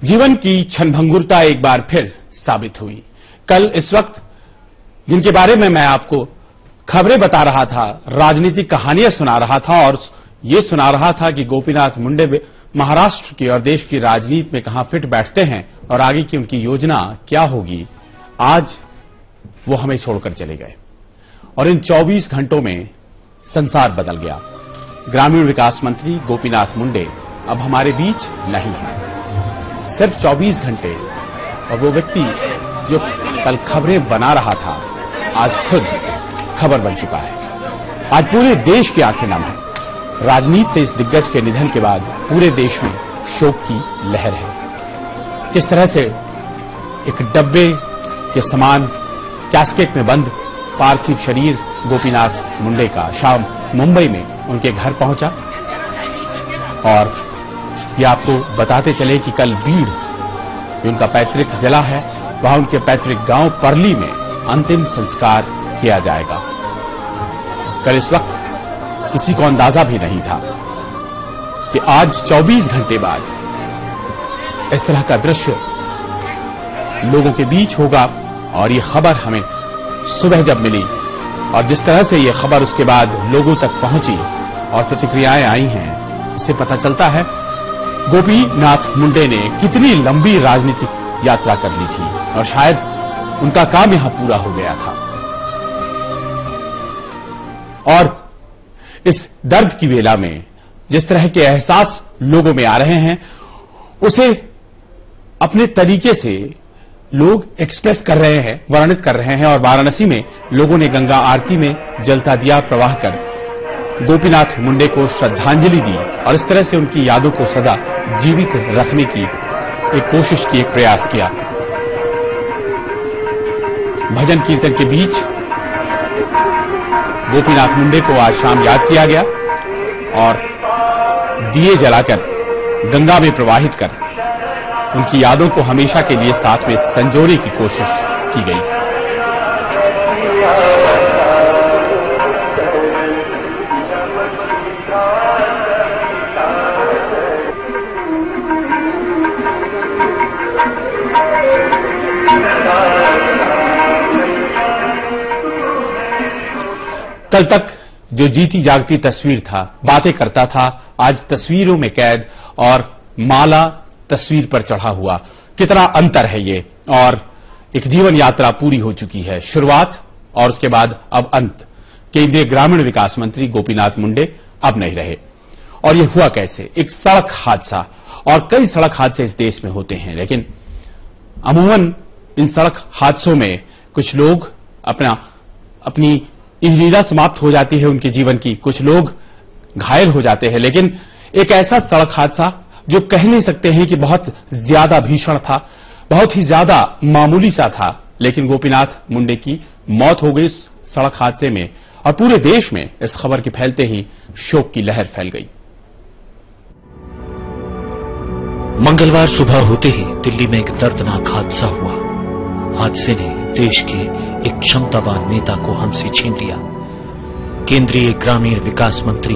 जीवन की क्षणभंगुरता एक बार फिर साबित हुई। कल इस वक्त जिनके बारे में मैं आपको खबरें बता रहा था, राजनीतिक कहानियां सुना रहा था और ये सुना रहा था कि गोपीनाथ मुंडे महाराष्ट्र की और देश की राजनीति में कहां फिट बैठते हैं और आगे की उनकी योजना क्या होगी, आज वो हमें छोड़कर चले गए और इन 24 घंटों में संसार बदल गया। ग्रामीण विकास मंत्री गोपीनाथ मुंडे अब हमारे बीच नहीं है। सिर्फ 24 घंटे और वो व्यक्ति जो कल खबरें बना रहा था आज खुद खबर बन चुका है। आज पूरे देश की आंखें नम है। राजनीति से इस दिग्गज के निधन के बाद पूरे देश में शोक की लहर है। किस तरह से एक डब्बे के समान कैस्केट में बंद पार्थिव शरीर गोपीनाथ मुंडे का शाम मुंबई में उनके घर पहुंचा और ये आपको बताते चले कि कल बीड़ जो उनका पैतृक जिला है वहां उनके पैतृक गांव परली में अंतिम संस्कार किया जाएगा। कल इस वक्त किसी को अंदाजा भी नहीं था कि आज 24 घंटे बाद इस तरह का दृश्य लोगों के बीच होगा। और ये खबर हमें सुबह जब मिली और जिस तरह से ये खबर उसके बाद लोगों तक पहुंची और प्रतिक्रियाएं आई हैं, इससे पता चलता है गोपीनाथ मुंडे ने कितनी लंबी राजनीतिक यात्रा कर ली थी और शायद उनका काम यहां पूरा हो गया था। और इस दर्द की वेला में जिस तरह के एहसास लोगों में आ रहे हैं उसे अपने तरीके से लोग एक्सप्रेस कर रहे हैं, वर्णित कर रहे हैं। और वाराणसी में लोगों ने गंगा आरती में जलता दिया प्रवाह कर गोपीनाथ मुंडे को श्रद्धांजलि दी और इस तरह से उनकी यादों को सदा जीवित रखने की एक कोशिश की, एक प्रयास किया। भजन कीर्तन के बीच गोपीनाथ मुंडे को आज शाम याद किया गया और दिए जलाकर गंगा में प्रवाहित कर उनकी यादों को हमेशा के लिए साथ में संजोने की कोशिश की गई। कल तक जो जीती जागती तस्वीर था, बातें करता था, आज तस्वीरों में कैद और माला तस्वीर पर चढ़ा हुआ। कितना अंतर है ये। और एक जीवन यात्रा पूरी हो चुकी है, शुरुआत और उसके बाद अब अंत। केंद्रीय ग्रामीण विकास मंत्री गोपीनाथ मुंडे अब नहीं रहे। और ये हुआ कैसे? एक सड़क हादसा, और कई सड़क हादसे इस देश में होते हैं, लेकिन अमूमन इन सड़क हादसों में कुछ लोग अपनी लीला समाप्त हो जाती है उनके जीवन की, कुछ लोग घायल हो जाते हैं। लेकिन एक ऐसा सड़क हादसा जो कह नहीं सकते हैं कि बहुत ज्यादा भीषण था, बहुत ही ज्यादा मामूली सा था, लेकिन गोपीनाथ मुंडे की मौत हो गई इस सड़क हादसे में और पूरे देश में इस खबर के फैलते ही शोक की लहर फैल गई। मंगलवार सुबह होते ही दिल्ली में एक दर्दनाक हादसा हुआ। हादसे ने देश के एक क्षमतावान नेता को हमसे छीन लिया। केंद्रीय ग्रामीण विकास मंत्री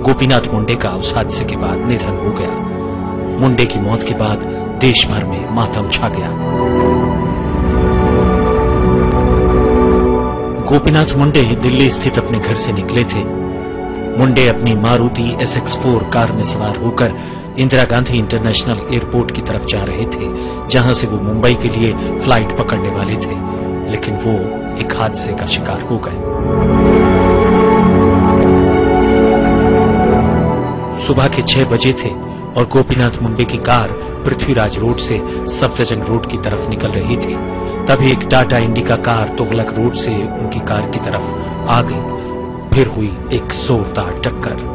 गोपीनाथ मुंडे का उस हादसे के बाद निधन हो गया। मुंडे की मौत के बाद देश भर में मातम छा गया। गोपीनाथ मुंडे दिल्ली स्थित अपने घर से निकले थे। मुंडे अपनी मारुति SX4 कार में सवार होकर इंदिरा गांधी इंटरनेशनल एयरपोर्ट की तरफ जा रहे थे, जहां से वो मुंबई के लिए फ्लाइट पकड़ने वाले थे, लेकिन वो एक हादसे का शिकार हो गए। सुबह के 6 बजे थे और गोपीनाथ मुंडे की कार पृथ्वीराज रोड से सफदरजंग रोड की तरफ निकल रही थी। तभी एक Tata indica car Tughlaq road से उनकी कार की तरफ आ गई। फिर हुई एक जोरदार टक्कर।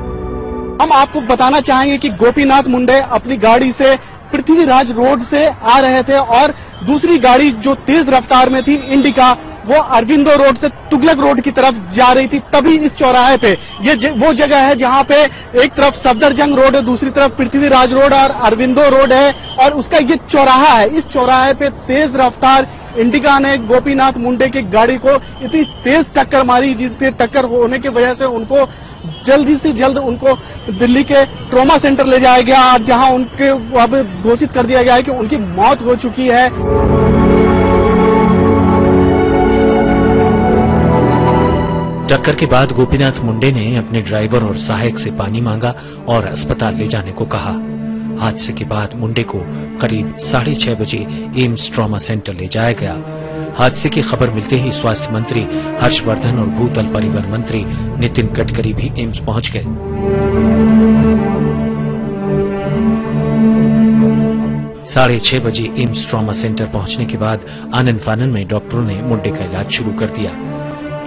हम आपको बताना चाहेंगे कि गोपीनाथ मुंडे अपनी गाड़ी से पृथ्वीराज रोड से आ रहे थे और दूसरी गाड़ी जो तेज रफ्तार में थी इंडिका, वो अरविंदो रोड से तुगलक रोड की तरफ जा रही थी। तभी इस चौराहे पे, ये वो जगह है जहां पे एक तरफ सफदरजंग रोड है, दूसरी तरफ पृथ्वीराज रोड और अरविंदो रोड है और उसका ये चौराहा है। इस चौराहे पे तेज रफ्तार इंडिका ने गोपीनाथ मुंडे की गाड़ी को इतनी तेज टक्कर मारी, जिससे टक्कर होने की वजह से उनको जल्दी से जल्द उनको दिल्ली के ट्रॉमा सेंटर ले जाया गया, जहां उनके अब घोषित कर दिया गया है कि उनकी मौत हो चुकी है। टक्कर के बाद गोपीनाथ मुंडे ने अपने ड्राइवर और सहायक से पानी मांगा और अस्पताल ले जाने को कहा। हादसे के बाद मुंडे को करीब 6:30 बजे एम्स ट्रॉमा सेंटर ले जाया गया। हादसे की खबर मिलते ही स्वास्थ्य मंत्री हर्षवर्धन और भूतल परिवहन मंत्री नितिन गडकरी भी एम्स पहुंच गए। 6:30 बजे एम्स ट्रॉमा सेंटर पहुंचने के बाद आनन फानन में डॉक्टरों ने मुंडे का इलाज शुरू कर दिया,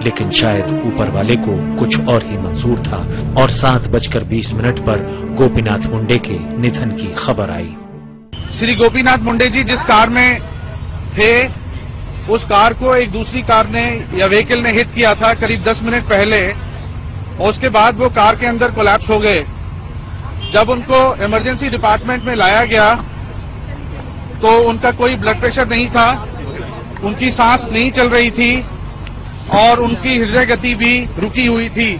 लेकिन शायद ऊपर वाले को कुछ और ही मंजूर था और 7:20 पर गोपीनाथ मुंडे के निधन की खबर आई। श्री गोपीनाथ मुंडे जी जिस कार में थे, उस कार को एक दूसरी कार ने या व्हीकल ने हिट किया था करीब 10 मिनट पहले, और उसके बाद वो कार के अंदर कोलैप्स हो गए। जब उनको इमरजेंसी डिपार्टमेंट में लाया गया तो उनका कोई ब्लड प्रेशर नहीं था, उनकी सांस नहीं चल रही थी और उनकी हृदय गति भी रुकी हुई थी।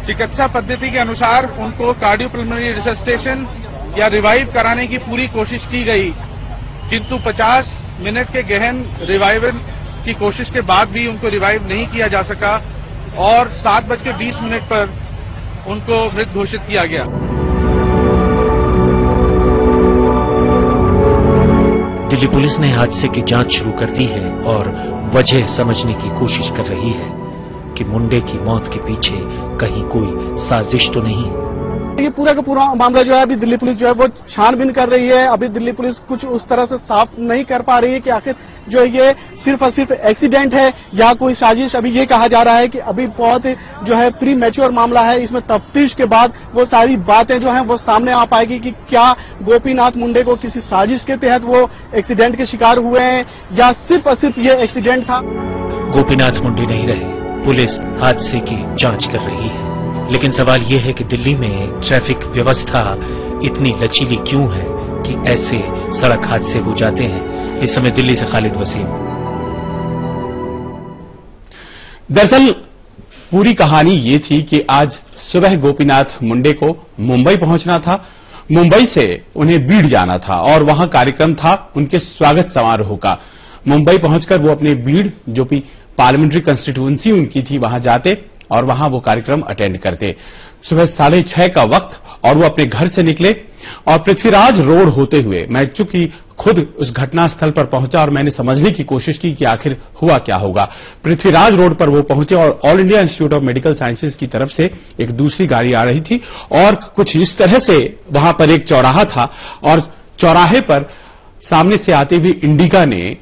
चिकित्सा पद्धति के अनुसार उनको कार्डियोपल्मोनरी रिससिटेशन या रिवाइव कराने की पूरी कोशिश की गई, किंतु 50 मिनट के गहन रिवाइवल की कोशिश के बाद भी उनको रिवाइव नहीं किया जा सका और 7:20 पर उनको मृत घोषित किया गया। दिल्ली पुलिस ने हादसे की जांच शुरू कर दी है और वजह समझने की कोशिश कर रही है कि मुंडे की मौत के पीछे कहीं कोई साजिश तो नहीं। ये पूरा का पूरा मामला जो है अभी दिल्ली पुलिस जो है वो छानबीन कर रही है। अभी दिल्ली पुलिस कुछ उस तरह से साफ नहीं कर पा रही है कि आखिर जो है ये सिर्फ और सिर्फ एक्सीडेंट है या कोई साजिश। अभी ये कहा जा रहा है कि अभी बहुत जो है प्री मैच्योर मामला है, इसमें तफ्तीश के बाद वो सारी बातें जो हैं वो सामने आ पाएगी कि क्या गोपीनाथ मुंडे को किसी साजिश के तहत वो एक्सीडेंट के शिकार हुए हैं या सिर्फ और सिर्फ ये एक्सीडेंट था। गोपीनाथ मुंडे नहीं रहे, पुलिस हादसे की जांच कर रही है, लेकिन सवाल यह है कि दिल्ली में ट्रैफिक व्यवस्था इतनी लचीली क्यों है कि ऐसे सड़क हादसे हो जाते हैं। इस समय दिल्ली से खालिद वसीम। दरअसल पूरी कहानी ये थी कि आज सुबह गोपीनाथ मुंडे को मुंबई पहुंचना था, मुंबई से उन्हें बीड़ जाना था और वहां कार्यक्रम था उनके स्वागत समारोह का। मुंबई पहुंचकर वो अपने बीड़, जो भी पार्लियामेंट्री कंस्टिट्यूएंसी उनकी थी, वहां जाते और वहां वो कार्यक्रम अटेंड करते। सुबह 6:30 का वक्त और वो अपने घर से निकले और पृथ्वीराज रोड होते हुए, मैं चूंकि खुद उस घटना स्थल पर पहुंचा और मैंने समझने की कोशिश की कि आखिर हुआ क्या होगा। पृथ्वीराज रोड पर वो पहुंचे और all India institute of medical sciences की तरफ से एक दूसरी गाड़ी आ रही थी और कुछ इस तरह से वहां पर एक चौराहा था और चौराहे पर सामने से आते हुए इंडिका ने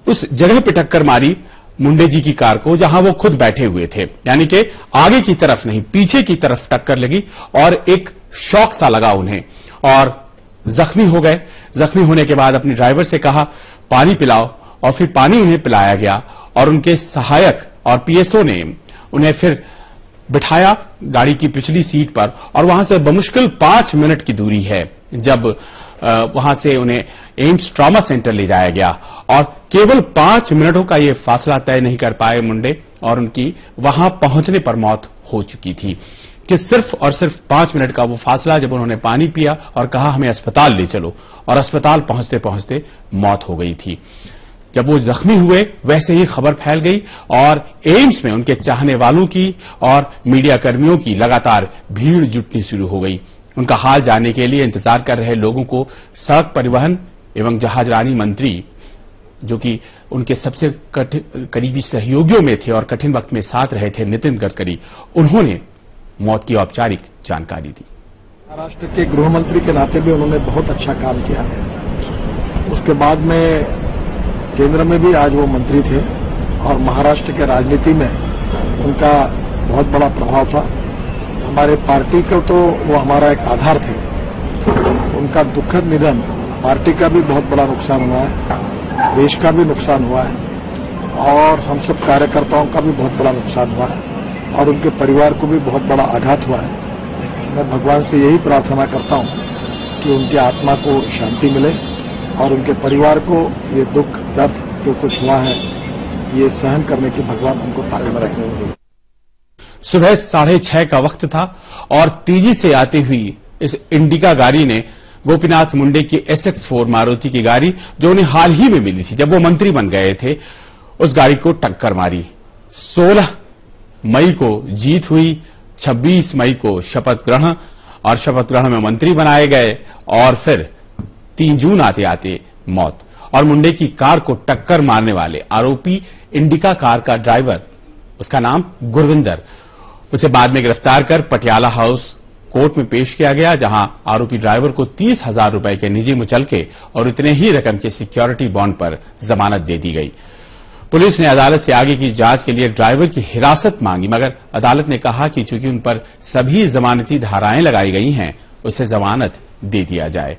उस जगह पे टक्कर मारी मुंडे जी की कार को जहां वो खुद बैठे हुए थे, यानी कि आगे की तरफ नहीं पीछे की तरफ टक्कर लगी और एक शॉक सा लगा उन्हें और जख्मी हो गए। जख्मी होने के बाद अपने ड्राइवर से कहा पानी पिलाओ और फिर पानी उन्हें पिलाया गया और उनके सहायक और पीएसओ ने उन्हें फिर बिठाया गाड़ी की पिछली सीट पर और वहां से बमुश्किल 5 मिनट की दूरी है जब वहां से उन्हें एम्स ट्रॉमा सेंटर ले जाया गया और केवल 5 मिनटों का ये फासला तय नहीं कर पाए मुंडे और उनकी वहां पहुंचने पर मौत हो चुकी थी कि सिर्फ और सिर्फ 5 मिनट का वो फासला जब उन्होंने पानी पिया और कहा हमें अस्पताल ले चलो और अस्पताल पहुंचते पहुंचते मौत हो गई थी। जब वो जख्मी हुए वैसे ही खबर फैल गई और एम्स में उनके चाहने वालों की और मीडिया कर्मियों की लगातार भीड़ जुटनी शुरू हो गई। उनका हाल जानने के लिए इंतजार कर रहे लोगों को सड़क परिवहन एवं जहाजरानी मंत्री, जो कि उनके सबसे करीबी सहयोगियों में थे और कठिन वक्त में साथ रहे थे, नितिन गडकरी, उन्होंने मौत की औपचारिक जानकारी दी। महाराष्ट्र के गृह मंत्री के नाते भी उन्होंने बहुत अच्छा काम किया। उसके बाद में केंद्र में भी आज वो मंत्री थे और महाराष्ट्र के राजनीति में उनका बहुत बड़ा प्रभाव था। हमारे पार्टी को तो वो हमारा एक आधार थे। उनका दुखद निधन पार्टी का भी बहुत बड़ा नुकसान हुआ है, देश का भी नुकसान हुआ है और हम सब कार्यकर्ताओं का भी बहुत बड़ा नुकसान हुआ है और उनके परिवार को भी बहुत बड़ा आघात हुआ है। मैं भगवान से यही प्रार्थना करता हूं कि उनकी आत्मा को शांति मिले और उनके परिवार को ये दुख दर्द जो कुछ हुआ है ये सहन करने की भगवान उनको ताकत रखे। सुबह 6:30 का वक्त था और तेजी से आती हुई इस इंडिका गाड़ी ने गोपीनाथ मुंडे की SX4 मारुति की गाड़ी, जो उन्हें हाल ही में मिली थी जब वो मंत्री बन गए थे, उस गाड़ी को टक्कर मारी। 16 मई को जीत हुई, 26 मई को शपथ ग्रहण और शपथ ग्रहण में मंत्री बनाए गए और फिर 3 जून आते आते मौत। और मुंडे की कार को टक्कर मारने वाले आरोपी इंडिका कार का ड्राइवर, उसका नाम गुरविंदर, उसे बाद में गिरफ्तार कर पटियाला हाउस कोर्ट में पेश किया गया, जहां आरोपी ड्राइवर को 30,000 रुपए के निजी मुचलके और इतने ही रकम के सिक्योरिटी बॉन्ड पर जमानत दे दी गई। पुलिस ने अदालत से आगे की जांच के लिए ड्राइवर की हिरासत मांगी, मगर अदालत ने कहा कि चूंकि उन पर सभी जमानती धाराएं लगाई गई हैं, उसे जमानत दे दिया जाए।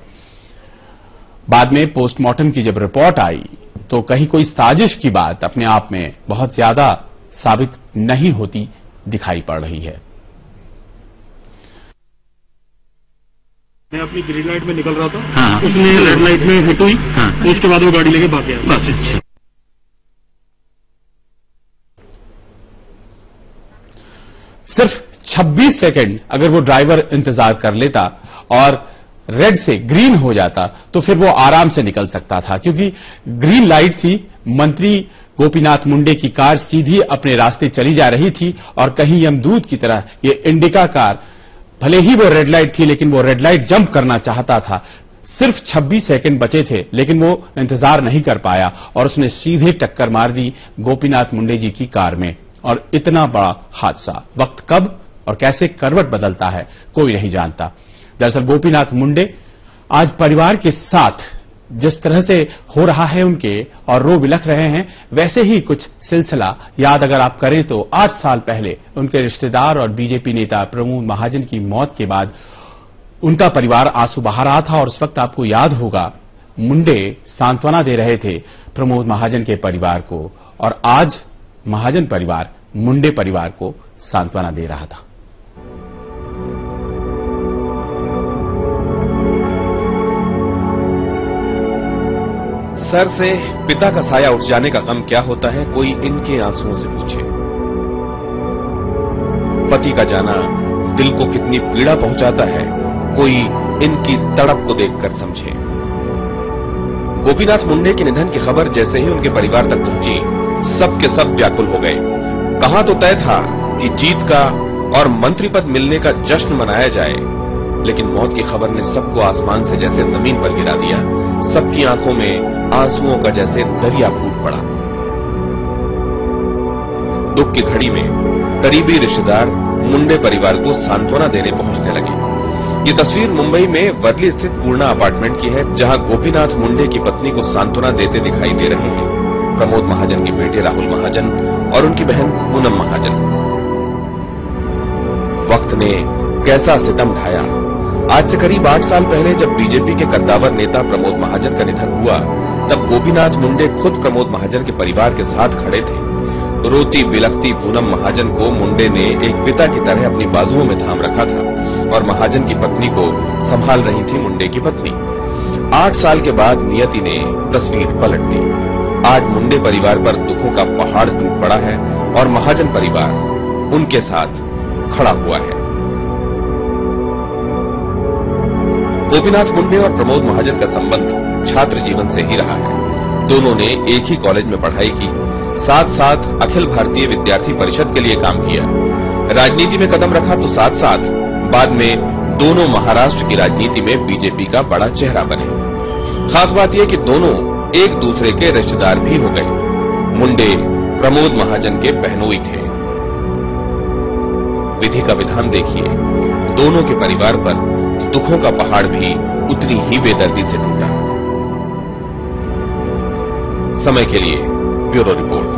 बाद में पोस्टमार्टम की जब रिपोर्ट आई तो कहीं कोई साजिश की बात अपने आप में बहुत ज्यादा साबित नहीं होती दिखाई पड़ रही है। मैं अपनी ग्रीन लाइट में निकल रहा था, उसने रेड लाइट में हिट हुई, उसके बाद वो गाड़ी लेके भाग गया। बस अच्छा। सिर्फ 26 सेकंड अगर वो ड्राइवर इंतजार कर लेता और रेड से ग्रीन हो जाता तो फिर वो आराम से निकल सकता था, क्योंकि ग्रीन लाइट थी। मंत्री गोपीनाथ मुंडे की कार सीधी अपने रास्ते चली जा रही थी और कहीं यमदूत की तरह ये इंडिका कार, भले ही वो रेड लाइट थी लेकिन वो रेड लाइट जंप करना चाहता था। सिर्फ 26 सेकंड बचे थे लेकिन वो इंतजार नहीं कर पाया और उसने सीधे टक्कर मार दी गोपीनाथ मुंडे जी की कार में। और इतना बड़ा हादसा वक्त कब और कैसे करवट बदलता है कोई नहीं जानता। दरअसल गोपीनाथ मुंडे आज परिवार के साथ जिस तरह से हो रहा है उनके और रो बिलख रहे हैं, वैसे ही कुछ सिलसिला याद अगर आप करें तो 8 साल पहले उनके रिश्तेदार और बीजेपी नेता प्रमोद महाजन की मौत के बाद उनका परिवार आंसू बहा रहा था। और उस वक्त आपको याद होगा मुंडे सांत्वना दे रहे थे प्रमोद महाजन के परिवार को, और आज महाजन परिवार मुंडे परिवार को सांत्वना दे रहा था। सर से पिता का साया उठ जाने का गम क्या होता है, कोई इनके आंसुओं से पूछे। पति का जाना दिल को कितनी पीड़ा पहुंचाता है, कोई इनकी तड़प को देखकर समझे। गोपीनाथ मुंडे के निधन की खबर जैसे ही उनके परिवार तक पहुंची, सब के सब व्याकुल हो गए। कहां तो तय था कि जीत का और मंत्री पद मिलने का जश्न मनाया जाए, लेकिन मौत की खबर ने सबको आसमान से जैसे जमीन पर गिरा दिया। सबकी आंखों में आंसुओं का जैसे दरिया फूट पड़ा। दुख की घड़ी में करीबी रिश्तेदार मुंडे परिवार को सांत्वना देने पहुंचने लगे। ये तस्वीर मुंबई में वर्ली स्थित पूर्णा अपार्टमेंट की है, जहां गोपीनाथ मुंडे की पत्नी को सांत्वना देते दिखाई दे रहे हैं प्रमोद महाजन के बेटे राहुल महाजन और उनकी बहन पूनम महाजन। वक्त ने कैसा सितम ढाया। आज से करीब 8 साल पहले जब बीजेपी के कद्दावर नेता प्रमोद महाजन का निधन हुआ, तब गोपीनाथ मुंडे खुद प्रमोद महाजन के परिवार के साथ खड़े थे। रोती बिलखती पूनम महाजन को मुंडे ने एक पिता की तरह अपनी बाजुओं में थाम रखा था और महाजन की पत्नी को संभाल रही थी मुंडे की पत्नी। 8 साल के बाद नियति ने तस्वीर पलट दी। आज मुंडे परिवार पर दुखों का पहाड़ टूट पड़ा है और महाजन परिवार उनके साथ खड़ा हुआ है। गोपीनाथ मुंडे और प्रमोद महाजन का संबंध छात्र जीवन से ही रहा है। दोनों ने एक ही कॉलेज में पढ़ाई की, साथ साथ अखिल भारतीय विद्यार्थी परिषद के लिए काम किया। राजनीति में कदम रखा तो साथ साथ बाद में दोनों महाराष्ट्र की राजनीति में बीजेपी का बड़ा चेहरा बने। खास बात यह कि दोनों एक दूसरे के रिश्तेदार भी हो गए। मुंडे प्रमोद महाजन के बहनोई थे। विधि का विधान देखिए, दोनों के परिवार पर दुखों का पहाड़ भी उतनी ही बेदर्दी से टूटा। समय के लिए ब्यूरो रिपोर्ट।